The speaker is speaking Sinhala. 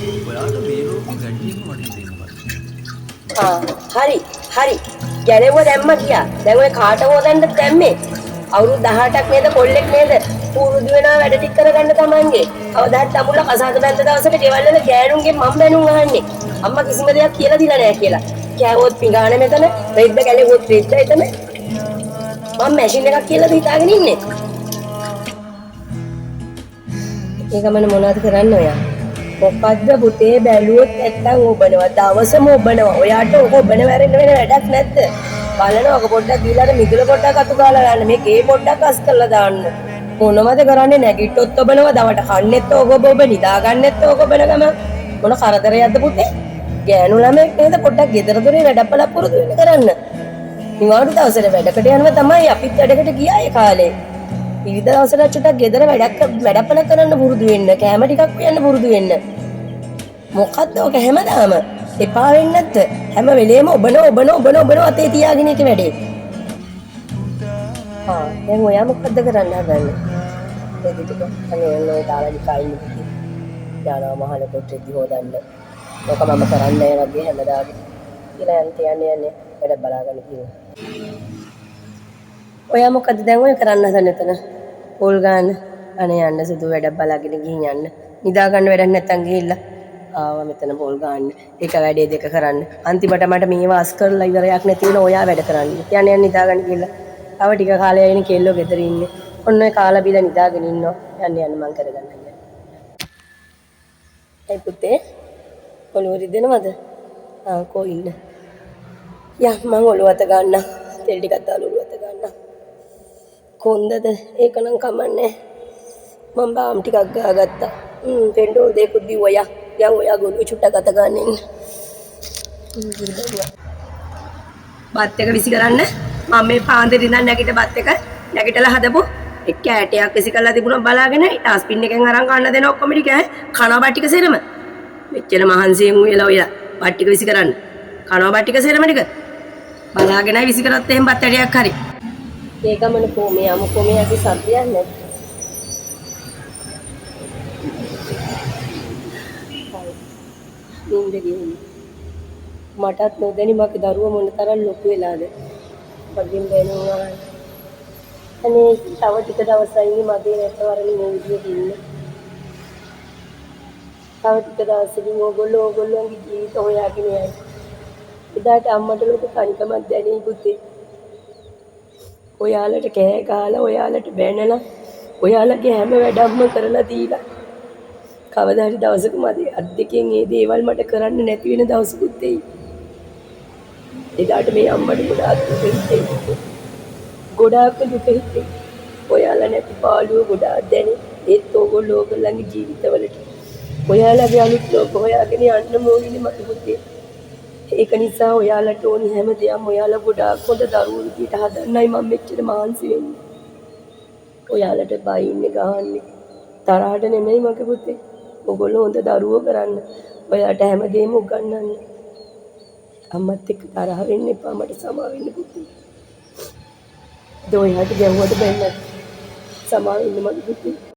ඔයාට මේ ලෝකේ වැඩියෙන්ම වටින දේ මොකක්ද? හරි හරි ගැලෙව දැම්ම කියා. දැන් ඔය කාට හොදන්නද දැම්මේ? අවුරුදු 18ක් නේද කොල්ලෙක් නේද? පුරුදු වෙනවා වැඩ ටික කරගන්න තමන්ගේ. අවදාත් අමුල කසාද බැඳ දවසට ගෙවල් වල ගෑනුන්ගේ මම් බැනුම් අහන්නේ. අම්මා කිසිම දෙයක් කියලා දිලා නැහැ කියලා. කෑවොත් පිඟාන මෙතන, රෙද්ද ගැලෙවොත් රෙද්ද එතන. මම මැෂින් එකක් කියලා හිතාගෙන ඉන්නේ. ඒක මම මොනවද කරන්න ඔයා? මොකද්ද පුතේ බැලුවොත් නැත්තම් ඔබනවා දවසම ඔබනවා. ඔයාට ඔක ඔබන වැරෙන්න වෙන වැඩක් නැද්ද? බලනවා ඔක පොඩ්ඩක් දීලා මිදුල පොඩ්ඩක් අතු ගාලා ගන්න. මේ ගේ පොඩ්ඩක් අස් කරලා දාන්න. මොනවද කරන්නේ නැගිට්ටොත් ඔබනවා දවට කන්නෙත් ඔක ඔබ නිදා ගන්නෙත් ඔක ඔබන ගම. මොන කරදරයක්ද පුතේ? ගෑනු ළමෙක් නේද පොඩ්ඩක් ගෙදර දොරේ වැඩපල පුරුදු වෙන්න කරන්න. නිවාඩු දවසට වැඩකට යනවා තමයි අපිත් වැඩකට ගියා ඒ කාලේ. විවිධ දවසට චුට්ටක් ගෙදර වැඩපල කරන්න පුරුදු වෙන්න, කැම ටිකක් වෙන්න පුරුදු වෙන්න. මොකද්ද ඔක හැමදාම? එපා වෙන්නේ නැද්ද? හැම වෙලේම ඔබන අතේ තියාගෙන ඉක වැඩේ. දැන් ඔයා මොකද්ද කරන්න හදන්නේ? ඒ ටික අනේ ඔය තාලි කයින් යානවා මහල පොට්ටෙදි හොදන්න. ඔක මම කරන්නේ වගේ හැමදාම. කියලා යන්නේ වැඩ බලාගන්න කියලා. ඔයා මොකද දැන් ඔය කරන්න හදන්නේ එතන? පොල් ගන්න. අනේ යන්න සුදු වැඩක් බලාගෙන ගිහින් යන්න. නිදා ගන්න වැඩක් නැත්තම් ගිහිල්ලා ආවා මෙතන පොල් ගන්න. එක වැඩේ දෙක කරන්න. අන්තිමට මට මේව අස් කරලා ඉවරයක් නැති වෙන ඔයා වැඩ කරන්න. යන්න නිදා ගන්න ගිහිල්ලා. තව ටික කාලයක් ඉන්නේ කෙල්ලෝ ගෙදර ඉන්නේ. ඔන්න ඔය කාලා බීලා නිදාගෙන ඉන්නවා. යන්න මං කරගන්න. ඒ පුතේ ඔළුව රිදෙනවද? කෝ ඉන්න. යා මං ඔළුව අත ගන්න. තෙල් ටිකක් දාලා ඔළුව අත ගන්න. කොන්දද ඒක නම් කමන්නේ. මම බාම් ටිකක් ගාගත්තා. පෙන්ඩෝල් දෙකුත් දිව්වා යා. යන් ඔයා ගොළු චුට්ටක් අත ගන්න ඉන්න. බත් එක විසි කරන්න. මම මේ පාන්දර ඉඳන් නැගිට බත් එක නැගිටලා හදපු එක් කෑටයක් විසි කරලා තිබුණා බලාගෙන ටාස්පින් එකෙන් අරන් ගන්න දෙන ඔක්කොම ටික කනවා බත් ටික සෙරම. මෙච්චර මහන්සියෙන් උයලා ඔයා බත් ටික විසි කරන්න. කනවා බත් ටික සෙරම ටික. බලාගෙනයි විසි කරත් එහෙම බත් ඇටයක් හරි. ඒකමන කොමේ යමු කොමේ ඇති සබ්දියක් නැද්ද? නින්ද ගිහින් මටත් නොදැනි මගේ දරුවා මොන තරම් ලොකු වෙලාද? වගින් බැනුවා. අනේ තව ටික දවසයි මගේ නැතවරණි මේ විදියට ඉන්න. තව ටික දවසකින් ඕගොල්ලෝගේ ජීවිත හොයාගෙන යයි. එදාට අම්මට ලොකු කනිකමක් දැනෙයි පුතේ. ඔයාලට කෑ ගහලා ඔයාලට බැනලා ඔයාලගේ හැම වැඩක්ම කරලා දීලා කවදා හරි දවසක මගේ අත් දෙකෙන් මේ දේවල් මට කරන්න නැති වෙන දවසකුත් එයි. එදාට මේ අම්මට ගොඩාක් දුක හිතෙයි. ගොඩාක් දුක හිතෙයි. ඔයාලා නැති පාළුව ගොඩාක් දැනේ. ඒත් ඕගොල්ලෝගේ ජීවිතවලට ඔයාලගේ අනිත් ලෝක හොයාගෙන යන්න ඕනේ මට පුතේ. ඒක නිසා ඔයාලට ඕනි හැම දෙයක්ම ඔයාලා ගොඩාක් හොඳ දරුවෝ විදියට හදන්නයි මම මෙච්චර මහන්සි වෙන්නේ. ඔයාලට බයින්නේ ගහන්නේ තරහට නෙමෙයි මගේ පුතේ. ඔයගොල්ලෝ හොඳ දරුවෝ කරන්න. ඔයාලට හැම දෙයක්ම උගන්වන්න. අම්මත් එක්ක තරහ වෙන්න එපා මට සමා වෙන්න පුතේ. දොයහට ගැව්වද බැන්නත් සමා වෙන්න මගේ පුතේ.